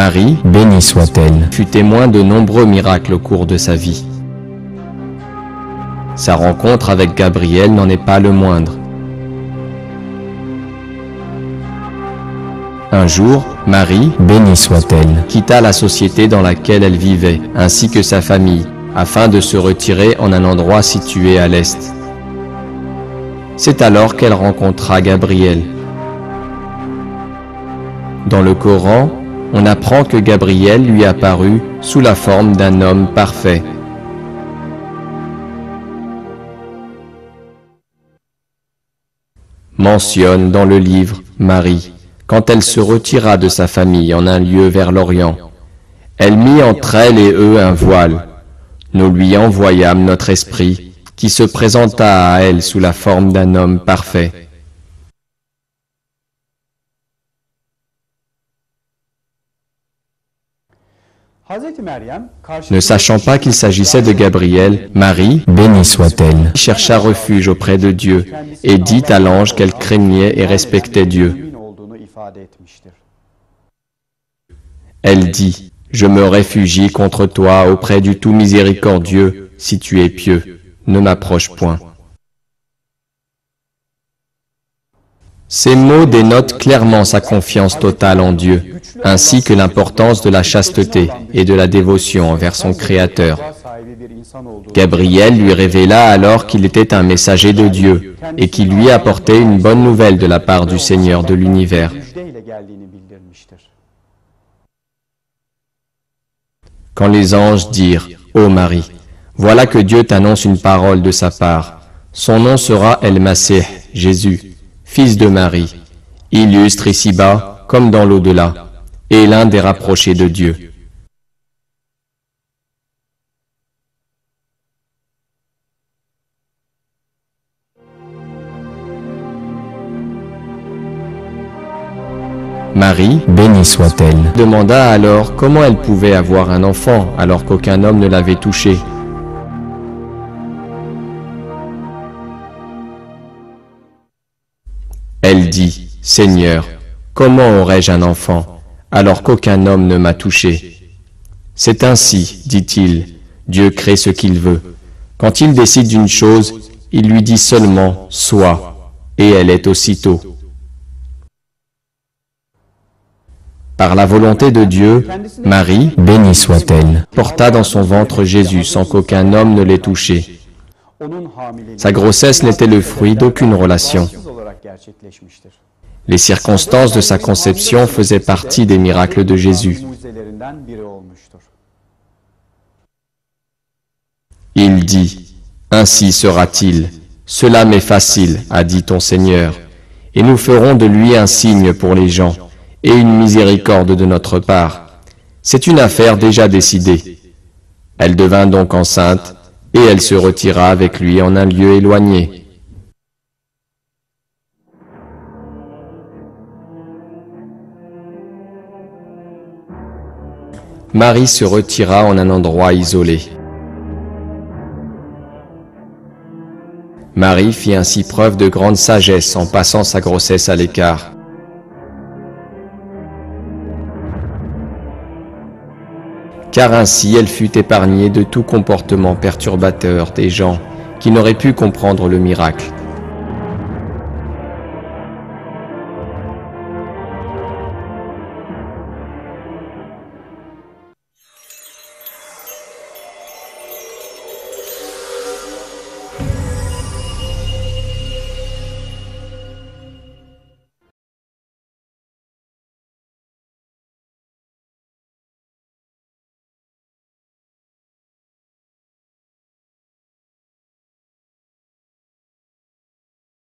Marie, bénie soit-elle, fut témoin de nombreux miracles au cours de sa vie. Sa rencontre avec Gabriel n'en est pas le moindre. Un jour, Marie, bénie soit-elle, quitta la société dans laquelle elle vivait, ainsi que sa famille, afin de se retirer en un endroit situé à l'est. C'est alors qu'elle rencontra Gabriel. Dans le Coran, on apprend que Gabriel lui apparut sous la forme d'un homme parfait. Mentionne dans le livre Marie, quand elle se retira de sa famille en un lieu vers l'Orient. Elle mit entre elle et eux un voile. Nous lui envoyâmes notre esprit, qui se présenta à elle sous la forme d'un homme parfait. Ne sachant pas qu'il s'agissait de Gabriel, Marie, bénie soit-elle, chercha refuge auprès de Dieu et dit à l'ange qu'elle craignait et respectait Dieu. Elle dit, « Je me réfugie contre toi auprès du tout miséricordieux, si tu es pieux, ne m'approche point. » Ces mots dénotent clairement sa confiance totale en Dieu, ainsi que l'importance de la chasteté et de la dévotion envers son Créateur. Gabriel lui révéla alors qu'il était un messager de Dieu et qu'il lui apportait une bonne nouvelle de la part du Seigneur de l'univers. Quand les anges dirent, « Ô Marie, voilà que Dieu t'annonce une parole de sa part. Son nom sera El-Masih, Jésus, fils de Marie, illustre ici-bas comme dans l'au-delà, et l'un des rapprochés de Dieu. » Marie, bénie soit-elle, demanda alors comment elle pouvait avoir un enfant alors qu'aucun homme ne l'avait touchée. Elle dit, « Seigneur, comment aurais-je un enfant, alors qu'aucun homme ne m'a touché? C'est ainsi, dit-il, Dieu crée ce qu'il veut. Quand il décide d'une chose, il lui dit seulement, sois, et elle est aussitôt. » Par la volonté de Dieu, Marie, bénie soit-elle, porta dans son ventre Jésus sans qu'aucun homme ne l'ait touché. Sa grossesse n'était le fruit d'aucune relation. Les circonstances de sa conception faisaient partie des miracles de Jésus. Il dit, « Ainsi sera-t-il. Cela m'est facile, a dit ton Seigneur, et nous ferons de lui un signe pour les gens, et une miséricorde de notre part. C'est une affaire déjà décidée. » Elle devint donc enceinte, et elle se retira avec lui en un lieu éloigné. Marie se retira en un endroit isolé. Marie fit ainsi preuve de grande sagesse en passant sa grossesse à l'écart. Car ainsi elle fut épargnée de tout comportement perturbateur des gens qui n'auraient pu comprendre le miracle.